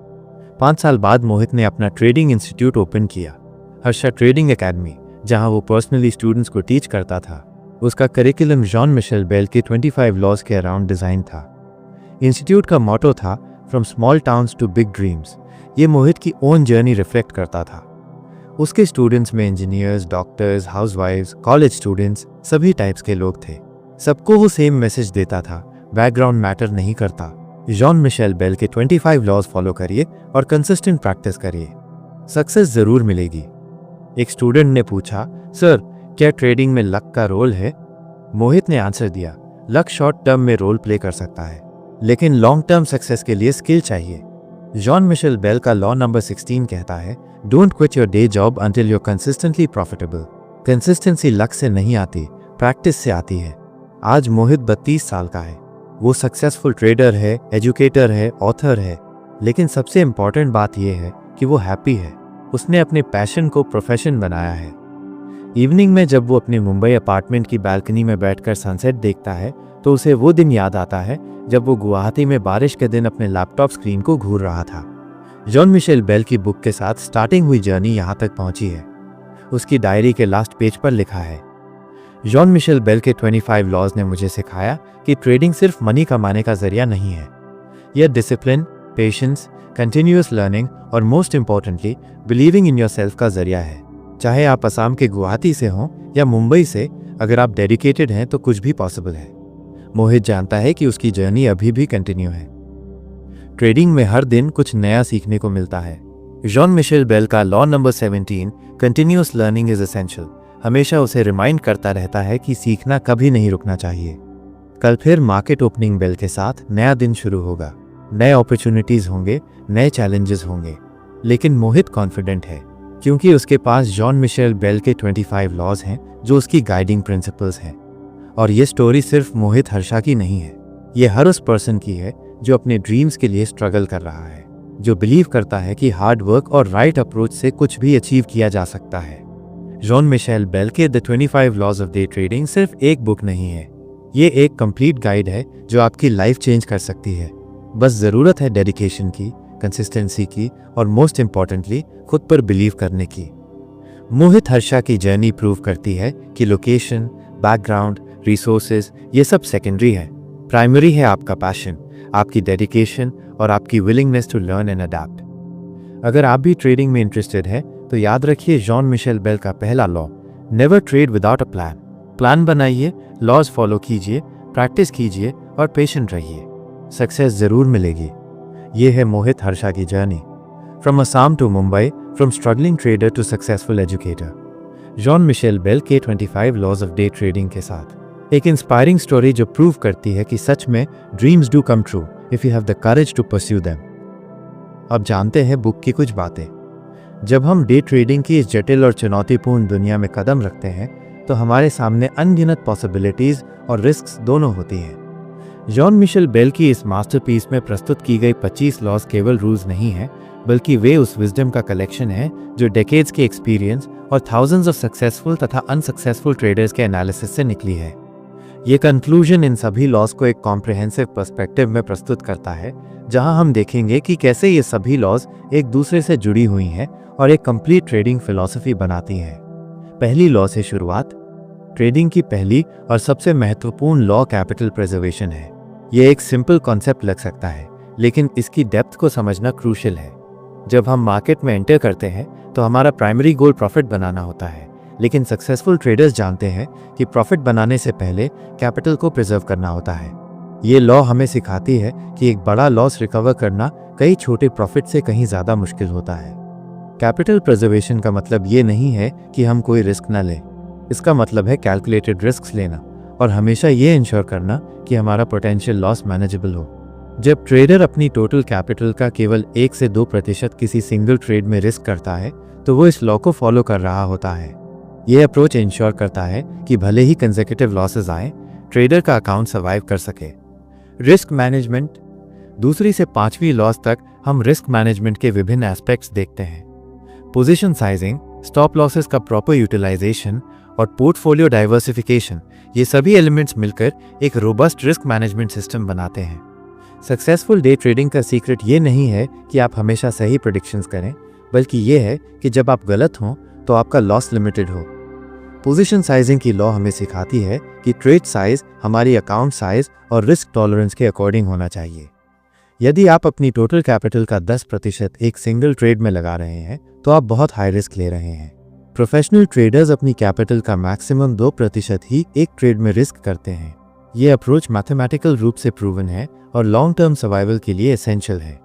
5 साल बाद मोहित ने अपना ट्रेडिंग इंस्टीट्यूट ओपन किया, हर्षा ट्रेडिंग एकेडमी, जहां वो पर्सनली स्टूडेंट्स को टीच करता था। उसका करिकुलम जॉन मिशेल बेल के 25 लॉज के अराउंड डिज़ाइन था। इंस्टीट्यूट का मोटो था from small towns to big dreams. ये मोहित की ओन जर्नी रिफ्लेक्ट करता था। उसके स्टूडेंट्स में इंजीनियर्स, डॉक्टर्स, हाउसवाइफ्स, कॉलेज स्टूडेंट्स, सभी टाइप्स के लोग थे। सबको वो सेम मैसेज देता था, बैकग्राउंड मैटर नहीं करता। जॉन मिशेल बेल के 25 लॉज फॉलो करिए और कंसिस्टेंट प्रैक्टिस करिए, सक्सेस ज़रूर मिलेगी। एक स्टूडेंट ने पूछा, सर, क्या ट्रेडिंग में लक का रोल है? मोहित ने आंसर दिया, लक शॉर्ट टर्म में रोल प्ले कर सकता है, लेकिन लॉन्ग टर्म सक्सेस के लिए स्किल चाहिए। जॉन मिशेल बेल का लॉ नंबर 16 कहता है, don't quit your day job until you consistently profitable. Consistency luck से नहीं आती, प्रैक्टिस से आती है। आज मोहित 32 साल का है। वो सक्सेसफुल ट्रेडर है, एजुकेटर है, ऑथर है, लेकिन सबसे इंपॉर्टेंट बात यह है कि वो हैप्पी है। उसने अपने पैशन को प्रोफेशन बनाया है। इवनिंग में जब वो अपने मुंबई अपार्टमेंट की बालकनी में बैठकर सनसेट देखता है, तो उसे वो दिन याद आता है जब वो गुवाहाटी में बारिश के दिन अपने लैपटॉप स्क्रीन को घूर रहा था। जॉन मिशेल बेल की बुक के साथ स्टार्टिंग हुई जर्नी यहाँ तक पहुँची है। उसकी डायरी के लास्ट पेज पर लिखा है, जॉन मिशेल बेल के 25 लॉज ने मुझे सिखाया कि ट्रेडिंग सिर्फ मनी कमाने का जरिया नहीं है। यह डिसिप्लिन, पेशेंस, कंटिन्यूअस लर्निंग और most importantly believing in yourself का जरिया है। चाहे आप असम के गुवाहाटी से हों या मुंबई से, अगर आप डेडिकेटेड हैं तो कुछ भी पॉसिबल है। मोहित जानता है कि उसकी जर्नी अभी भी कंटिन्यू है। ट्रेडिंग में हर दिन कुछ नया सीखने को मिलता है। जॉन मिशेल बेल का law number 17, continuous learning is essential, हमेशा उसे रिमाइंड करता रहता है कि सीखना कभी नहीं रुकना चाहिए। कल फिर मार्केट ओपनिंग बेल के साथ नया दिन शुरू होगा। नए अपॉर्चुनिटीज होंगे, नए चैलेंजेस होंगे, लेकिन मोहित कॉन्फिडेंट है क्योंकि उसके पास जॉन मिशेल बेल के 25 लॉज हैं जो उसकी गाइडिंग प्रिंसिपल्स हैं। और ये स्टोरी सिर्फ मोहित हर्षा की नहीं है, ये हर उस पर्सन की है जो अपने ड्रीम्स के लिए स्ट्रगल कर रहा है, जो बिलीव करता है कि हार्ड वर्क और राइट अप्रोच से कुछ भी अचीव किया जा सकता है। जॉन मिशेल बेल के the 25 laws of day trading सिर्फ एक बुक नहीं है, ये एक कंप्लीट गाइड है जो आपकी लाइफ चेंज कर सकती है। बस ज़रूरत है डेडिकेशन की, कंसिस्टेंसी की और मोस्ट इंपॉर्टेंटली खुद पर बिलीव करने की। मोहित हर्षा की जर्नी प्रूव करती है कि लोकेशन, बैकग्राउंड, रिसोर्सेज ये सब सेकेंडरी है। प्राइमरी है आपका पैशन, आपकी डेडिकेशन और आपकी willingness to learn and adapt. अगर आप भी ट्रेडिंग में इंटरेस्टेड है तो याद रखिए जॉन मिशेल बेल का पहला law, never trade without a plan. Plan बनाइए, लॉज फॉलो कीजिए, प्रैक्टिस कीजिए और पेशेंट रहिए, सक्सेस जरूर मिलेगी। ये है मोहित हर्षा की journey, from Assam to Mumbai, from struggling trader to successful educator. John Mitchell Bell के 25 लॉज ऑफ डे ट्रेडिंग के साथ एक इंस्पायरिंग स्टोरी जो प्रूव करती है कि सच में dreams do come true if you have the courage to pursue them. अब जानते हैं बुक की कुछ बातें। जब हम डे ट्रेडिंग की इस जटिल और चुनौतीपूर्ण दुनिया में कदम रखते हैं तो हमारे सामने अनगिनत पॉसिबिलिटीज और रिस्क्स दोनों होती हैं। जॉन मिशेल बेल की इस मास्टरपीस में प्रस्तुत की गई 25 लॉज केवल रूल्स नहीं है, बल्कि वे उस विजडम का कलेक्शन है जो डेकेड्स के एक्सपीरियंस और थाउजेंड्स ऑफ सक्सेसफुल तथा अनसक्सेसफुल ट्रेडर्स के एनालिसिस से निकली है। ये कंक्लूजन इन सभी लॉज को एक कॉम्प्रिहेंसिव पर्सपेक्टिव में प्रस्तुत करता है, जहां हम देखेंगे कि कैसे ये सभी लॉज एक दूसरे से जुड़ी हुई हैं और एक कंप्लीट ट्रेडिंग फिलॉसफी बनाती हैं। पहली लॉ से शुरुआत। ट्रेडिंग की पहली और सबसे महत्वपूर्ण लॉ कैपिटल प्रिजर्वेशन है। ये एक सिंपल कॉन्सेप्ट लग सकता है, लेकिन इसकी डेप्थ को समझना क्रूशियल है। जब हम मार्केट में एंटर करते हैं तो हमारा प्राइमरी गोल प्रॉफिट बनाना होता है, लेकिन सक्सेसफुल ट्रेडर्स जानते हैं कि प्रॉफिट बनाने से पहले कैपिटल को प्रिजर्व करना होता है। ये लॉ हमें सिखाती है कि एक बड़ा लॉस रिकवर करना कई छोटे प्रॉफिट से कहीं ज़्यादा मुश्किल होता है। कैपिटल प्रिजर्वेशन का मतलब ये नहीं है कि हम कोई रिस्क न लें, इसका मतलब है कैलकुलेटेड रिस्क लेना और हमेशा ये इंश्योर करना कि हमारा पोटेंशियल लॉस मैनेजेबल हो। जब ट्रेडर अपनी टोटल कैपिटल का केवल 1 से 2% किसी सिंगल ट्रेड में रिस्क करता है तो वो इस लॉ को फॉलो कर रहा होता है। ये अप्रोच इंश्योर करता है कि भले ही कंसेक्यूटिव लॉसेस आए, ट्रेडर का अकाउंट सर्वाइव कर सके। Risk management. दूसरी से 5वीं लॉस तक हम रिस्क मैनेजमेंट के विभिन्न एस्पेक्ट्स देखते हैं। पोजीशन साइजिंग, स्टॉप लॉसेस का प्रॉपर यूटिलाइजेशन और पोर्टफोलियो डाइवर्सिफिकेशन, ये सभी एलिमेंट्स मिलकर एक रोबस्ट रिस्क मैनेजमेंट सिस्टम बनाते हैं। सक्सेसफुल डे ट्रेडिंग का सीक्रेट ये नहीं है कि आप हमेशा सही प्रेडिक्शंस करें, बल्कि ये है कि जब आप गलत हों तो आपका लॉस लिमिटेड हो। पोजीशन साइजिंग की लॉ हमें सिखाती है कि ट्रेड साइज हमारी अकाउंट साइज और रिस्क टॉलरेंस के अकॉर्डिंग होना चाहिए। यदि आप अपनी टोटल कैपिटल का 10% एक सिंगल ट्रेड में लगा रहे हैं तो आप बहुत हाई रिस्क ले रहे हैं। प्रोफेशनल ट्रेडर्स अपनी कैपिटल का मैक्सिमम 2% ही एक ट्रेड में रिस्क करते हैं। ये अप्रोच मैथमेटिकल रूप से प्रूवन है और लॉन्ग टर्म सर्वाइवल के लिए एसेंशियल है।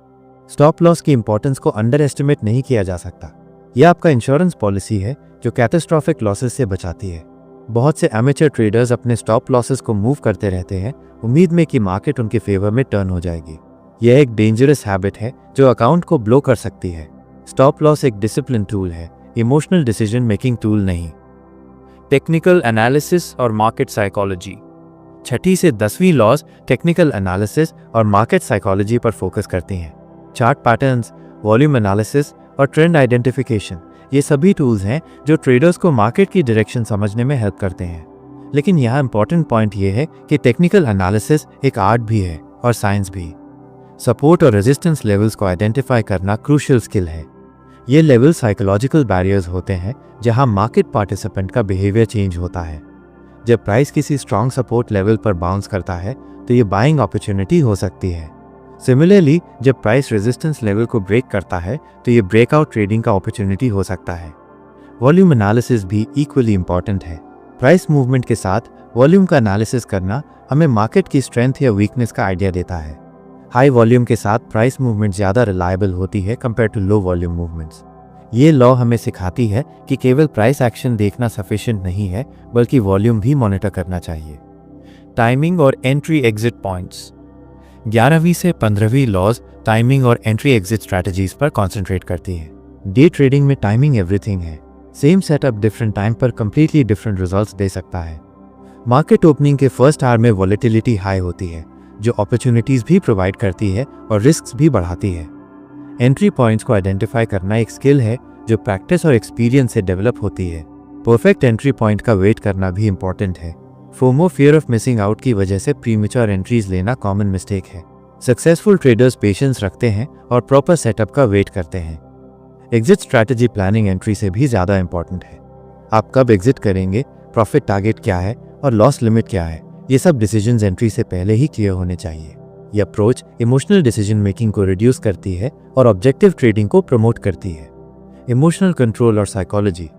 स्टॉप लॉस की इंपॉर्टेंस को अंडर एस्टिमेट नहीं किया जा सकता। यह आपका इंश्योरेंस पॉलिसी है जो कैटास्ट्रॉफिक लॉसेस से बचाती है। बहुत से एमेचर ट्रेडर्स अपने स्टॉप लॉसेस को मूव करते रहते हैं, उम्मीद में कि मार्केट उनके फेवर में टर्न हो जाएगी। यह एक डेंजरस हैबिट है जो अकाउंट को ब्लो कर सकती है। स्टॉप लॉस एक डिसिप्लिन टूल है, इमोशनल डिसीजन मेकिंग टूल नहीं। टेक्निकल एनालिसिस और मार्केट साइकोलॉजी। 6ठी से 10वीं लॉज टेक्निकल एनालिसिस और मार्केट साइकोलॉजी पर फोकस करती हैं। चार्ट पैटर्न्स, वॉल्यूम एनालिसिस और ट्रेंड आइडेंटिफिकेशन, ये सभी टूल्स हैं जो ट्रेडर्स को मार्केट की डायरेक्शन समझने में हेल्प करते हैं। लेकिन यहाँ इंपॉर्टेंट पॉइंट ये है कि टेक्निकल एनालिसिस एक आर्ट भी है और साइंस भी। सपोर्ट और रेजिस्टेंस लेवल्स को आइडेंटिफाई करना क्रूशियल स्किल है। ये लेवल साइकोलॉजिकल बैरियर्स होते हैं जहां मार्केट पार्टिसिपेंट का बिहेवियर चेंज होता है। जब प्राइस किसी स्ट्रॉन्ग सपोर्ट लेवल पर बाउंस करता है तो ये बाइंग अपॉर्चुनिटी हो सकती है। सिमिलरली, जब प्राइस रेजिस्टेंस लेवल को ब्रेक करता है तो ये ब्रेकआउट ट्रेडिंग का अपॉर्चुनिटी हो सकता है। वॉल्यूम एनालिसिस भी इक्वली इंपॉर्टेंट है। प्राइस मूवमेंट के साथ वॉल्यूम का एनालिसिस करना हमें मार्केट की स्ट्रेंथ या वीकनेस का आइडिया देता है। हाई वॉल्यूम के साथ प्राइस मूवमेंट ज़्यादा रिलायबल होती है compare to low volume movements. ये लॉ हमें सिखाती है कि केवल प्राइस एक्शन देखना सफिशिएंट नहीं है, बल्कि वॉल्यूम भी मॉनिटर करना चाहिए। टाइमिंग और एंट्री एग्जिट पॉइंट्स। 11वीं से 15वीं लॉज टाइमिंग और एंट्री एग्जिट स्ट्रैटेजीज पर कॉन्सेंट्रेट करती है। डे ट्रेडिंग में टाइमिंग एवरीथिंग है। सेम सेटअप डिफरेंट टाइम पर कंप्लीटली डिफरेंट रिजल्ट्स दे सकता है। मार्केट ओपनिंग के फर्स्ट आवर में वॉलेटिलिटी हाई होती है, जो अपॉर्चुनिटीज़ भी प्रोवाइड करती है और रिस्क्स भी बढ़ाती है। एंट्री पॉइंट्स को आइडेंटिफाई करना एक स्किल है जो प्रैक्टिस और एक्सपीरियंस से डेवलप होती है। परफेक्ट एंट्री पॉइंट का वेट करना भी इंपॉर्टेंट है। FOMO, fear of missing out की वजह से प्रीमेच्योर एंट्रीज लेना कॉमन मिस्टेक है। सक्सेसफुल ट्रेडर्स पेशेंस रखते हैं और प्रॉपर सेटअप का वेट करते हैं। एग्जिट स्ट्रैटेजी प्लानिंग एंट्री से भी ज़्यादा इंपॉर्टेंट है। आप कब एग्जिट करेंगे, प्रॉफिट टारगेट क्या है और लॉस लिमिट क्या है, ये सब डिसीजंस एंट्री से पहले ही क्लियर होने चाहिए। ये अप्रोच इमोशनल डिसीजन मेकिंग को रिड्यूस करती है और ऑब्जेक्टिव ट्रेडिंग को प्रमोट करती है। इमोशनल कंट्रोल और साइकोलॉजी।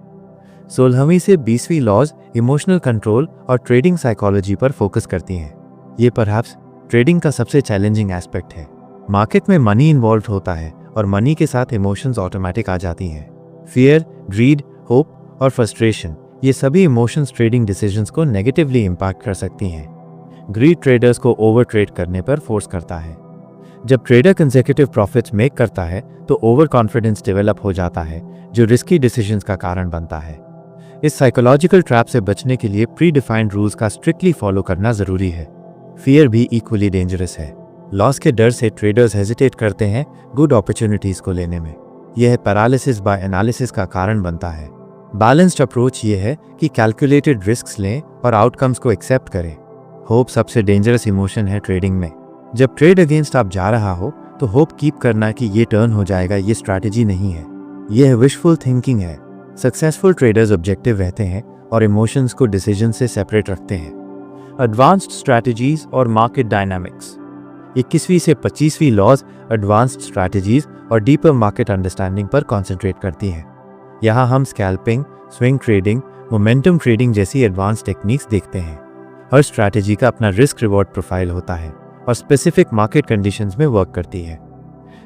16वीं से 20वीं लॉज इमोशनल कंट्रोल और ट्रेडिंग साइकोलॉजी पर फोकस करती हैं। ये परहैप्स ट्रेडिंग का सबसे चैलेंजिंग एस्पेक्ट है। मार्केट में मनी इन्वॉल्व होता है और मनी के साथ इमोशंस ऑटोमेटिक आ जाती हैं। फियर, ग्रीड, होप और फ्रस्ट्रेशन, ये सभी इमोशंस ट्रेडिंग डिसीजंस को नेगेटिवली इम्पैक्ट कर सकती हैं। ग्रीड ट्रेडर्स को ओवर ट्रेड करने पर फोर्स करता है। जब ट्रेडर कंसेक्यूटिव प्रॉफिट्स मेक करता है तो ओवर कॉन्फिडेंस डेवलप हो जाता है, जो रिस्की डिसीजंस का कारण बनता है। इस साइकोलॉजिकल ट्रैप से बचने के लिए प्री डिफाइंड रूल्स का स्ट्रिक्टली फॉलो करना जरूरी है। फियर भी इक्वली डेंजरस है। लॉस के डर से ट्रेडर्स हेजिटेट करते हैं गुड अपॉर्चुनिटीज को लेने में। यह पैरालिसिस बाय एनालिसिस का कारण बनता है। बैलेंस्ड अप्रोच ये है कि कैलकुलेटेड रिस्क्स लें और आउटकम्स को एक्सेप्ट करें। होप सबसे डेंजरस इमोशन है ट्रेडिंग में। जब ट्रेड अगेंस्ट आप जा रहा हो तो होप कीप करना कि ये टर्न हो जाएगा, ये स्ट्रैटेजी नहीं है, यह विशफुल थिंकिंग है। सक्सेसफुल ट्रेडर्स ऑब्जेक्टिव रहते हैं और इमोशंस को डिसीजन से सेपरेट रखते हैं। एडवांस्ड स्ट्रैटेजीज और मार्केट डायनामिक्स। 21वीं से 25वीं लॉज एडवांस्ड स्ट्रैटेजीज और डीपर मार्केट अंडरस्टैंडिंग पर कॉन्सेंट्रेट करती हैं। यहाँ हम scalping, swing trading, momentum trading जैसी एडवांस टेक्निक्स देखते हैं। हर स्ट्रैटेजी का अपना रिस्क रिवॉर्ड प्रोफाइल होता है और स्पेसिफिक मार्केट कंडीशंस में वर्क करती है।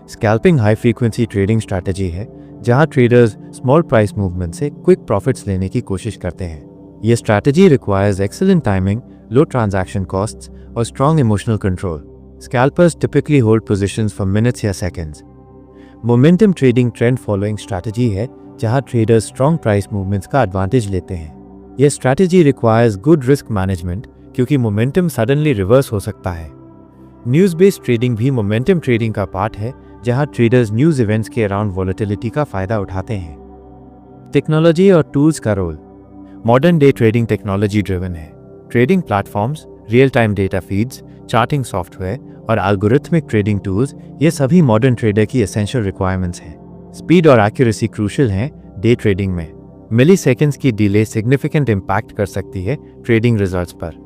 Scalping high frequency trading strategy है जहां ट्रेडर्स स्मॉल प्राइस मूवमेंट से क्विक प्रॉफिट्स लेने की कोशिश करते हैं। ये strategy requires excellent timing, low transaction costs और strong emotional control. Scalpers typically hold positions for minutes या seconds. Momentum trading trend following strategy है जहां ट्रेडर्स स्ट्रॉन्ग प्राइस मूवमेंट्स का एडवांटेज लेते हैं। यह strategy requires good risk management क्योंकि momentum suddenly reverse हो सकता है। न्यूज़ बेस्ड ट्रेडिंग भी मोमेंटम ट्रेडिंग का पार्ट है जहां ट्रेडर्स न्यूज़ इवेंट्स के अराउंड वॉलेटिलिटी का फायदा उठाते हैं। टेक्नोलॉजी और टूल्स का role. Modern day trading technology driven है। Trading platforms, real time data feeds, charting software और एल्गोरिथमिक ट्रेडिंग टूल्स, ये सभी मॉडर्न ट्रेडर की एसेंशियल रिक्वायरमेंट्स हैं। स्पीड और एक्यूरेसी क्रूशियल हैं डे ट्रेडिंग में। मिली सेकेंड्स की डिले सिग्निफिकेंट इम्पैक्ट कर सकती है ट्रेडिंग रिजल्ट्स पर।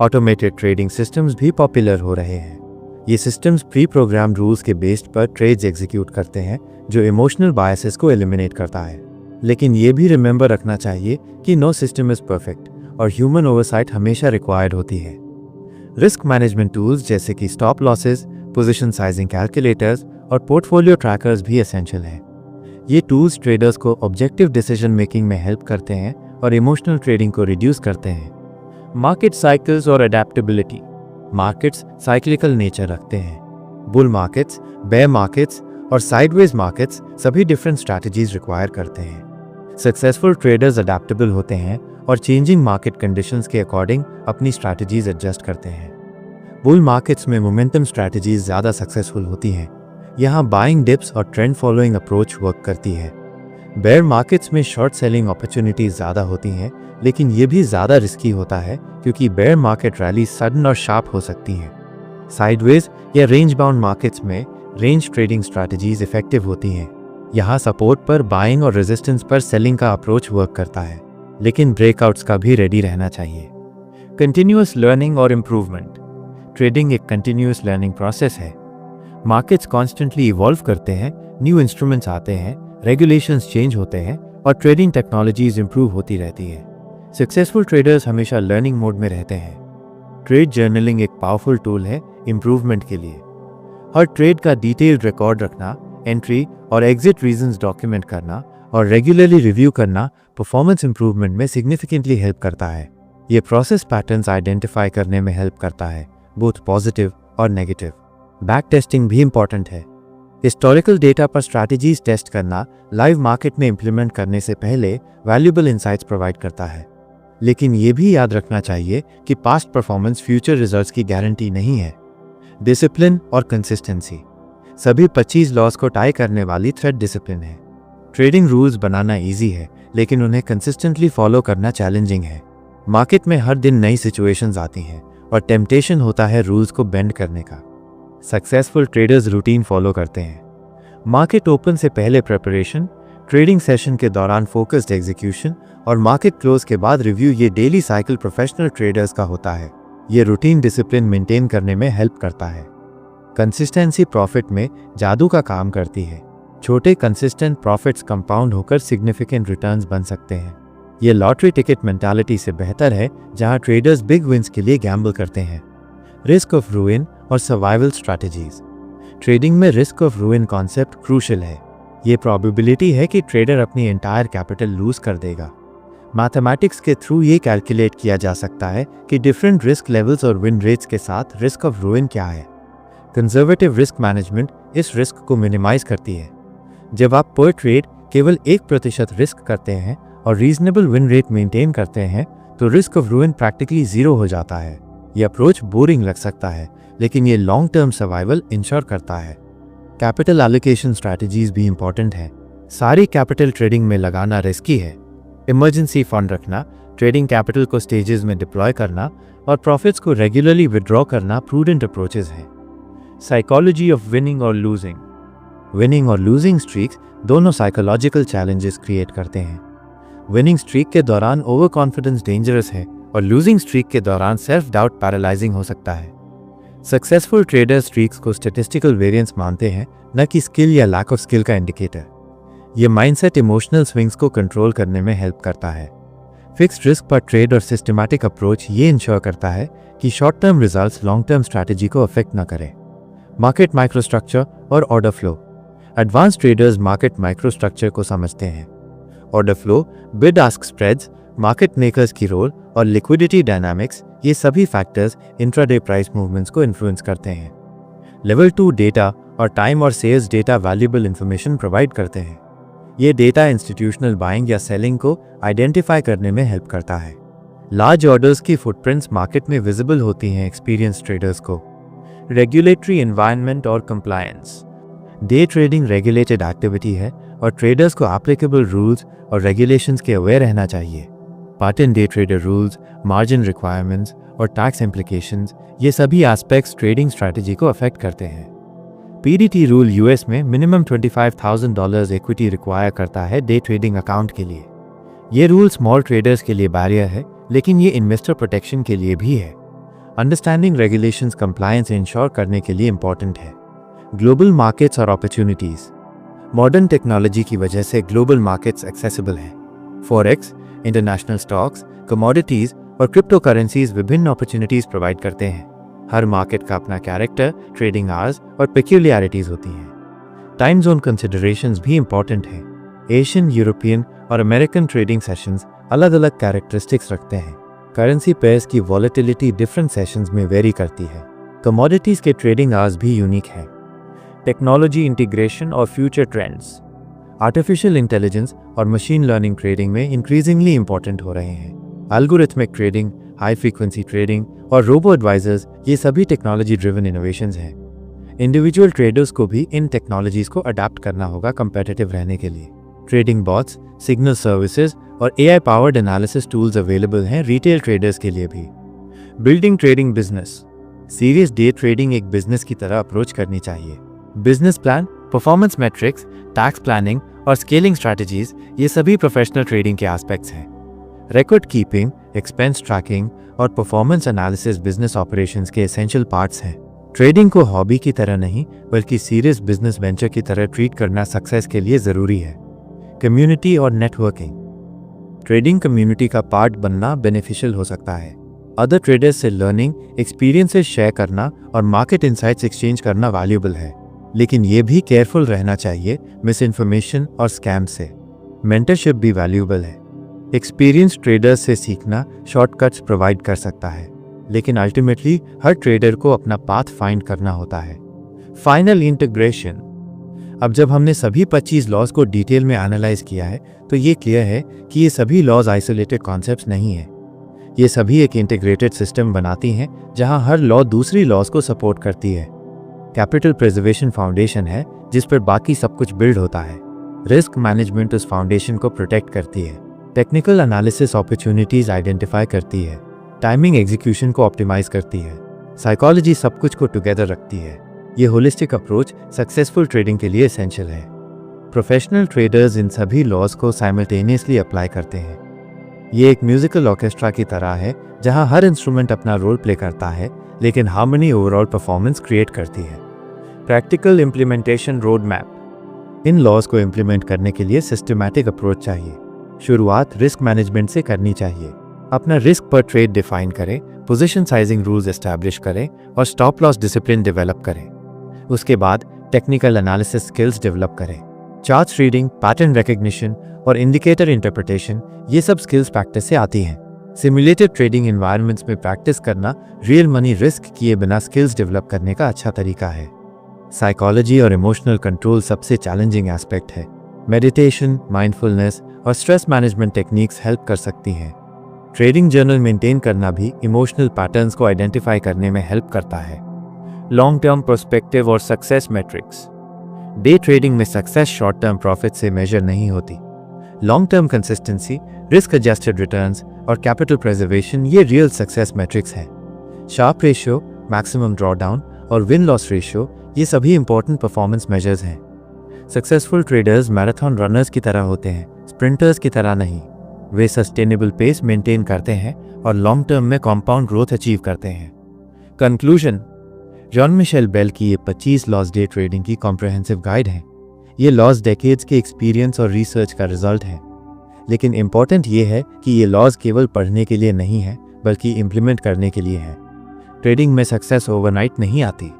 ऑटोमेटेड ट्रेडिंग सिस्टम्स भी पॉपुलर हो रहे हैं। ये सिस्टम्स प्री प्रोग्राम रूल्स के बेस्ड पर ट्रेड्स एग्जीक्यूट करते हैं जो इमोशनल बायसेस को एलिमिनेट करता है। लेकिन ये भी रिमेंबर रखना चाहिए कि नो सिस्टम इज परफेक्ट और ह्यूमन ओवरसाइट हमेशा रिक्वायर्ड होती है। रिस्क मैनेजमेंट टूल्स जैसे कि stop losses, position sizing calculators और पोर्टफोलियो ट्रैकर्स भी एसेंशियल हैं। ये टूल्स ट्रेडर्स को ऑब्जेक्टिव डिसीजन मेकिंग में हेल्प करते हैं और इमोशनल ट्रेडिंग को रिड्यूस करते हैं। मार्केट साइकिल्स और अडेप्टेबिलिटी। मार्केट्स साइक्लिकल नेचर रखते हैं। बुल मार्केट्स, बेयर मार्केट्स और साइडवेज मार्केट्स सभी डिफरेंट स्ट्रैटेजीज रिक्वायर करते हैं। सक्सेसफुल ट्रेडर्स अडेप्टेबल होते हैं और चेंजिंग मार्केट कंडीशंस के अकॉर्डिंग अपनी स्ट्रैटेजीज एडजस्ट करते हैं। बुल मार्केट्स में मोमेंटम स्ट्रैटेजीज ज़्यादा सक्सेसफुल होती हैं। यहाँ बाइंग डिप्स और ट्रेंड फॉलोइंग अप्रोच वर्क करती है। बेयर मार्केट्स में शॉर्ट सेलिंग अपॉर्चुनिटीज ज़्यादा होती हैं, लेकिन ये भी ज़्यादा रिस्की होता है क्योंकि बेयर मार्केट रैली सडन और शार्प हो सकती हैं। साइडवेज या रेंज बाउंड मार्केट्स में रेंज ट्रेडिंग स्ट्रैटेजीज इफेक्टिव होती हैं। यहाँ सपोर्ट पर बाइंग और रेजिस्टेंस पर सेलिंग का अप्रोच वर्क करता है, लेकिन ब्रेकआउट्स का भी रेडी रहना चाहिए। कंटिन्यूअस लर्निंग और इम्प्रूवमेंट। ट्रेडिंग एक कंटिन्यूअस लर्निंग प्रोसेस है। मार्केट्स कॉन्स्टेंटली इवॉल्व करते हैं, न्यू इंस्ट्रूमेंट्स आते हैं, रेगुलेशंस चेंज होते हैं और ट्रेडिंग टेक्नोलॉजीज इंप्रूव होती रहती है। सक्सेसफुल ट्रेडर्स हमेशा लर्निंग मोड में रहते हैं। ट्रेड जर्नलिंग एक पावरफुल टूल है इम्प्रूवमेंट के लिए। हर ट्रेड का डिटेल्ड रिकॉर्ड रखना, एंट्री और एग्जिट रीजंस डॉक्यूमेंट करना और रेगुलरली रिव्यू करना परफॉर्मेंस इंप्रूवमेंट में सिग्निफिकेंटली हेल्प करता है। ये प्रोसेस पैटर्न्स आइडेंटिफाई करने में हेल्प करता है, बोथ पॉजिटिव और नेगेटिव। बैक टेस्टिंग भी इंपॉर्टेंट है। हिस्टोरिकल डेटा पर स्ट्रैटेजीज टेस्ट करना लाइव मार्केट में इंप्लीमेंट करने से पहले वैल्यूएबल इंसाइट्स प्रोवाइड करता है। लेकिन ये भी याद रखना चाहिए कि पास्ट परफॉर्मेंस फ्यूचर रिजल्ट्स की गारंटी नहीं है। डिसिप्लिन और कंसिस्टेंसी। सभी 25 लॉज को टाई करने वाली थ्रेड डिसिप्लिन है। ट्रेडिंग रूल्स बनाना इजी है, लेकिन उन्हें कंसिस्टेंटली फॉलो करना चैलेंजिंग है। मार्केट में हर दिन नई सिचुएशंस आती हैं और टेम्पटेशन होता है रूल्स को बेंड करने का। सक्सेसफुल ट्रेडर्स रूटीन फॉलो करते हैं। मार्केट ओपन से पहले प्रिपरेशन, ट्रेडिंग सेशन के दौरान फोकस्ड एग्जीक्यूशन और मार्केट क्लोज के बाद रिव्यू, ये डेली साइकिल प्रोफेशनल ट्रेडर्स का होता है। ये रूटीन डिसिप्लिन मेंटेन करने में हेल्प करता है। कंसिस्टेंसी प्रॉफिट में जादू का काम करती है। छोटे कंसिस्टेंट प्रॉफिट्स कंपाउंड होकर सिग्निफिकेंट रिटर्न्स बन सकते हैं। ये लॉटरी टिकट मेंटालिटी से बेहतर है, जहां ट्रेडर्स बिग विंस के लिए गैम्बल करते हैं। रिस्क ऑफ रूइन और सर्वाइवल स्ट्रैटेजीज। ट्रेडिंग में रिस्क ऑफ रूइन कॉन्सेप्ट क्रूशियल है। ये प्रोबेबिलिटी है कि ट्रेडर अपनी एंटायर कैपिटल लूज कर देगा। मैथमेटिक्स के थ्रू ये कैलकुलेट किया जा सकता है कि डिफरेंट रिस्क लेवल्स और विन रेट्स के साथ रिस्क ऑफ रूइन क्या है। कंजर्वेटिव रिस्क मैनेजमेंट इस रिस्क को मिनिमाइज करती है। जब आप पर ट्रेड केवल 1% रिस्क करते हैं और रीजनेबल विन रेट मेंटेन करते हैं, तो रिस्क ऑफ रूइन प्रैक्टिकली जीरो हो जाता है। यह अप्रोच बोरिंग लग सकता है, लेकिन ये लॉन्ग टर्म सर्वाइवल इंश्योर करता है। कैपिटल एलोकेशन स्ट्रैटेजीज भी इंपॉर्टेंट है। सारी कैपिटल ट्रेडिंग में लगाना रिस्की है। इमरजेंसी फंड रखना, ट्रेडिंग कैपिटल को स्टेजेस में डिप्लॉय करना और प्रॉफिट्स को रेगुलरली विड्रॉ करना प्रूडेंट अप्रोचेस हैं। साइकोलॉजी ऑफ विनिंग और लूजिंग। विनिंग और लूजिंग स्ट्रीक्स दोनों साइकोलॉजिकल चैलेंजेस क्रिएट करते हैं। विनिंग स्ट्रीक के दौरान ओवर कॉन्फिडेंस डेंजरस है और लूजिंग स्ट्रीक के दौरान सेल्फ डाउट पैरालाइजिंग हो सकता है। सक्सेसफुल ट्रेडर स्ट्रीक्स को स्टैटिस्टिकल वेरिएंस मानते हैं, न कि स्किल या लैक ऑफ स्किल का इंडिकेटर। ये माइंडसेट इमोशनल स्विंग्स को कंट्रोल करने में हेल्प करता है। फिक्स्ड रिस्क पर ट्रेड और सिस्टमैटिक अप्रोच ये इंश्योर करता है कि short term results long term strategy को अफेक्ट न करें। मार्केट माइक्रोस्ट्रक्चर और order flow. Advance traders market microstructure को समझते हैं। Order flow, bid ask spreads, market makers की रोल और लिक्विडिटी डायनामिक्स, ये सभी फैक्टर्स इंट्राडे प्राइस मूवमेंट्स को इन्फ्लुएंस करते हैं। लेवल 2 डेटा और टाइम और sales data valuable information provide करते हैं। ये डेटा इंस्टीट्यूशनल बाइंग या सेलिंग को आइडेंटिफाई करने में हेल्प करता है। लार्ज ऑर्डर्स की फुटप्रिंट्स मार्केट में विजिबल होती हैं एक्सपीरियंस ट्रेडर्स को। रेगुलेटरी एनवायरनमेंट और compliance. Day trading regulated activity है और ट्रेडर्स को एप्लीकेबल रूल्स और रेगुलेशंस के अवेयर रहना चाहिए। Part in day trader rules, margin requirements और टैक्स इम्प्लीकेशंस, ये सभी एस्पेक्ट्स ट्रेडिंग स्ट्रैटेजी को अफेक्ट करते हैं। पीडीटी रूल यूएस में मिनिमम $25,000 इक्विटी रिक्वायर करता है डे ट्रेडिंग अकाउंट के लिए। ये रूल स्मॉल ट्रेडर्स के लिए बैरियर है, लेकिन ये इन्वेस्टर प्रोटेक्शन के लिए भी है। अंडरस्टैंडिंग रेगुलेशंस कंप्लायंस इंश्योर करने के लिए इंपॉर्टेंट है। ग्लोबल मार्केट्स और अपॉर्चुनिटीज। मॉडर्न टेक्नोलॉजी की वजह से ग्लोबल मार्केट्स एक्सेसिबल हैं। फॉरेक्स, इंटरनेशनल स्टॉक्स, कमोडिटीज और क्रिप्टो करेंसीज विभिन्न अपॉर्चुनिटीज प्रोवाइड करते हैं। हर मार्केट का अपना कैरेक्टर, ट्रेडिंग आवर्स और पेक्यूलियरिटीज होती हैं। टाइम जोन कंसिडरेशंस भी इंपॉर्टेंट हैं। एशियन, यूरोपियन और अमेरिकन ट्रेडिंग सेशंस अलग अलग कैरेक्टरिस्टिक्स रखते हैं। करेंसी पेयर्स की वॉलेटिलिटी डिफरेंट सेशंस में वेरी करती है। कमोडिटीज के ट्रेडिंग आवर्स भी यूनिक हैं। टेक्नोलॉजी इंटीग्रेशन और फ्यूचर ट्रेंड्स। आर्टिफिशियल इंटेलिजेंस और मशीन लर्निंग ट्रेडिंग में इंक्रीजिंगली इंपॉर्टेंट हो रहे हैं। Algorithmic trading, high frequency trading और रोबो एडवाइजर्स, ये सभी टेक्नोलॉजी ड्रिवन इनोवेशंस हैं। इंडिविजुअल ट्रेडर्स को भी इन टेक्नोलॉजीज को अडाप्ट करना होगा कम्पेटिटिव रहने के लिए। ट्रेडिंग बॉट्स, सिग्नल सर्विसेज और AI powered analysis tools available हैं रिटेल ट्रेडर्स के लिए भी। Building trading business. Serious day trading एक बिजनेस की तरह अप्रोच करनी चाहिए। Business plan, performance matrix, tax planning और स्केलिंग स्ट्रैटेजीज, ये सभी प्रोफेशनल ट्रेडिंग के एस्पेक्ट्स हैं। रिकॉर्ड कीपिंग, एक्सपेंस ट्रैकिंग और परफॉर्मेंस एनालिसिस बिजनेस ऑपरेशंस के एसेंशियल पार्ट्स हैं। ट्रेडिंग को हॉबी की तरह नहीं, बल्कि सीरियस बिजनेस वेंचर की तरह ट्रीट करना सक्सेस के लिए ज़रूरी है। कम्युनिटी और नेटवर्किंग। ट्रेडिंग कम्युनिटी का पार्ट बनना बेनिफिशियल हो सकता है। अदर ट्रेडर्स से लर्निंग, एक्सपीरियंसेस शेयर करना और मार्केट इनसाइट्स एक्सचेंज करना वैल्यूएबल है, लेकिन ये भी केयरफुल रहना चाहिए मिस इन्फॉर्मेशन और स्कैम से। मेंटरशिप भी वैल्यूएबल है। एक्सपीरियंस ट्रेडर्स से सीखना शॉर्टकट्स प्रोवाइड कर सकता है, लेकिन अल्टीमेटली हर ट्रेडर को अपना पाथ फाइंड करना होता है। Final integration. अब जब हमने सभी 25 लॉज को डिटेल में एनालाइज किया है, तो ये क्लियर है कि ये सभी लॉज आइसोलेटेड कॉन्सेप्ट्स नहीं हैं। ये सभी एक इंटीग्रेटेड सिस्टम बनाती हैं, जहां हर लॉ दूसरी लॉज को सपोर्ट करती है। कैपिटल प्रिजर्वेशन फाउंडेशन है जिस पर बाकी सब कुछ बिल्ड होता है। रिस्क मैनेजमेंट उस फाउंडेशन को प्रोटेक्ट करती है। टेक्निकल एनालिसिस अपॉर्चुनिटीज आइडेंटिफाई करती है। टाइमिंग एग्जीक्यूशन को ऑप्टिमाइज करती है। साइकोलॉजी सब कुछ को टुगेदर रखती है। ये होलिस्टिक अप्रोच सक्सेसफुल ट्रेडिंग के लिए एसेंशियल है। प्रोफेशनल ट्रेडर्स इन सभी लॉज को साइमल्टेनियसली अप्लाई करते हैं। ये एक म्यूजिकल ऑर्केस्ट्रा की तरह है जहां हर इंस्ट्रूमेंट अपना रोल प्ले करता है लेकिन हार्मनी ओवरऑल परफॉर्मेंस क्रिएट करती है। Practical implementation road map. इन लॉज को इम्प्लीमेंट करने के लिए सिस्टमैटिक अप्रोच चाहिए। शुरुआत रिस्क मैनेजमेंट से करनी चाहिए। अपना रिस्क पर ट्रेड डिफाइन करें, पोजीशन साइजिंग रूल्स एस्टैब्लिश करें और स्टॉप लॉस डिसिप्लिन डेवलप करें। उसके बाद टेक्निकल एनालिसिस स्किल्स डेवलप करें। चार्ट्स रीडिंग, पैटर्न रिकग्निशन और इंडिकेटर इंटरप्रिटेशन, ये सब स्किल्स प्रैक्टिस से आती हैं। सिमुलेटेड ट्रेडिंग एनवायरनमेंट्स में प्रैक्टिस करना रियल मनी रिस्क किए बिना स्किल्स डेवलप करने का अच्छा तरीका है। साइकोलॉजी और इमोशनल कंट्रोल सबसे चैलेंजिंग एस्पेक्ट है। मेडिटेशन, माइंडफुलनेस और स्ट्रेस मैनेजमेंट टेक्निक्स हेल्प कर सकती हैं। ट्रेडिंग जर्नल मेंटेन करना भी इमोशनल पैटर्न्स को आइडेंटिफाई करने में हेल्प करता है। लॉन्ग टर्म पर्सपेक्टिव और सक्सेस मैट्रिक्स। डे ट्रेडिंग में सक्सेस शॉर्ट टर्म प्रॉफिट से मेजर नहीं होती। Long term consistency, risk adjusted returns और कैपिटल प्रिजर्वेशन ये रियल सक्सेस मैट्रिक्स हैं। शार्प रेशियो, मैक्सिमम ड्रॉडाउन और विन लॉस रेशियो ये सभी इंपॉर्टेंट परफॉर्मेंस मेजर्स हैं। सक्सेसफुल ट्रेडर्स मैराथन रनर्स की तरह होते हैं, स्प्रिंटर्स की तरह नहीं। वे सस्टेनेबल पेस मेंटेन करते हैं और लॉन्ग टर्म में कंपाउंड ग्रोथ अचीव करते हैं। कंक्लूजन। जॉन मिशेल बेल की ये 25 लॉस डे ट्रेडिंग की कॉम्प्रिहेंसिव गाइड है। ये लॉस डेकेड्स के एक्सपीरियंस और रिसर्च का रिजल्ट है। लेकिन इंपॉर्टेंट ये है कि ये लॉज केवल पढ़ने के लिए नहीं है बल्कि इम्प्लीमेंट करने के लिए है। ट्रेडिंग में सक्सेस ओवरनाइट नहीं आती।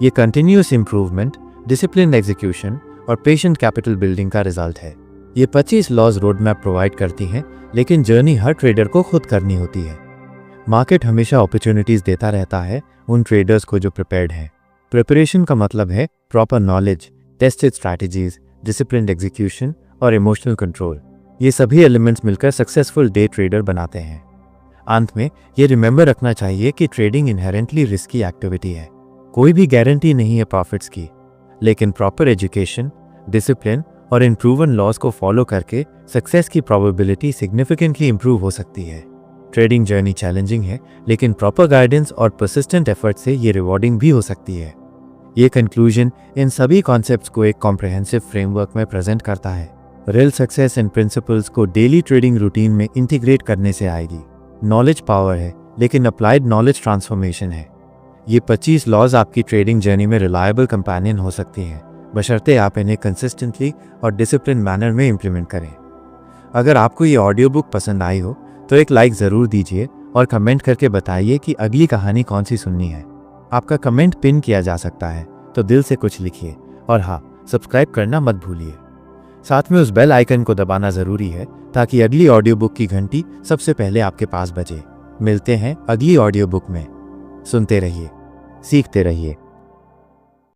ये कंटिन्यूअस इंप्रूवमेंट, डिसिप्लिन एग्जीक्यूशन और पेशेंट कैपिटल बिल्डिंग का रिजल्ट है। ये 25 लॉज रोड मैप प्रोवाइड करती हैं, लेकिन जर्नी हर ट्रेडर को खुद करनी होती है। मार्केट हमेशा अपॉर्चुनिटीज देता रहता है उन ट्रेडर्स को जो प्रिपेयर्ड हैं। प्रिपरेशन का मतलब है proper knowledge, tested strategies, disciplined execution और इमोशनल कंट्रोल। ये सभी एलिमेंट्स मिलकर सक्सेसफुल डे ट्रेडर बनाते हैं। अंत में ये रिमेंबर रखना चाहिए कि ट्रेडिंग इनहेरेंटली रिस्की एक्टिविटी है। कोई भी गारंटी नहीं है प्रॉफिट्स की, लेकिन प्रॉपर एजुकेशन, डिसिप्लिन और इम्प्रूवन लॉज को फॉलो करके सक्सेस की प्रोबेबिलिटी सिग्निफिकेंटली इंप्रूव हो सकती है। ट्रेडिंग जर्नी चैलेंजिंग है, लेकिन प्रॉपर गाइडेंस और परसिस्टेंट एफर्ट से ये रिवॉर्डिंग भी हो सकती है। ये कंक्लूजन इन सभी कॉन्सेप्ट्स को एक कॉम्प्रिहेंसिव फ्रेमवर्क में प्रेजेंट करता है। रियल सक्सेस एंड प्रिंसिपल्स को डेली ट्रेडिंग रूटीन में इंटीग्रेट करने से आएगी। नॉलेज पावर है, लेकिन अप्लाइड नॉलेज ट्रांसफॉर्मेशन है। ये 25 लॉज आपकी ट्रेडिंग जर्नी में रिलायबल कंपेनियन हो सकती हैं, बशर्ते आप इन्हें कंसिस्टेंटली और डिसिप्लिन मैनर में इम्प्लीमेंट करें। अगर आपको ये ऑडियो बुक पसंद आई हो तो एक लाइक ज़रूर दीजिए और कमेंट करके बताइए कि अगली कहानी कौन सी सुननी है। आपका कमेंट पिन किया जा सकता है, तो दिल से कुछ लिखिए और हाँ, सब्सक्राइब करना मत भूलिए। साथ में उस बेल आइकन को दबाना ज़रूरी है ताकि अगली ऑडियो बुक की घंटी सबसे पहले आपके पास बजे। मिलते हैं अगली ऑडियो बुक में। सुनते रहिए, सीखते रहिए।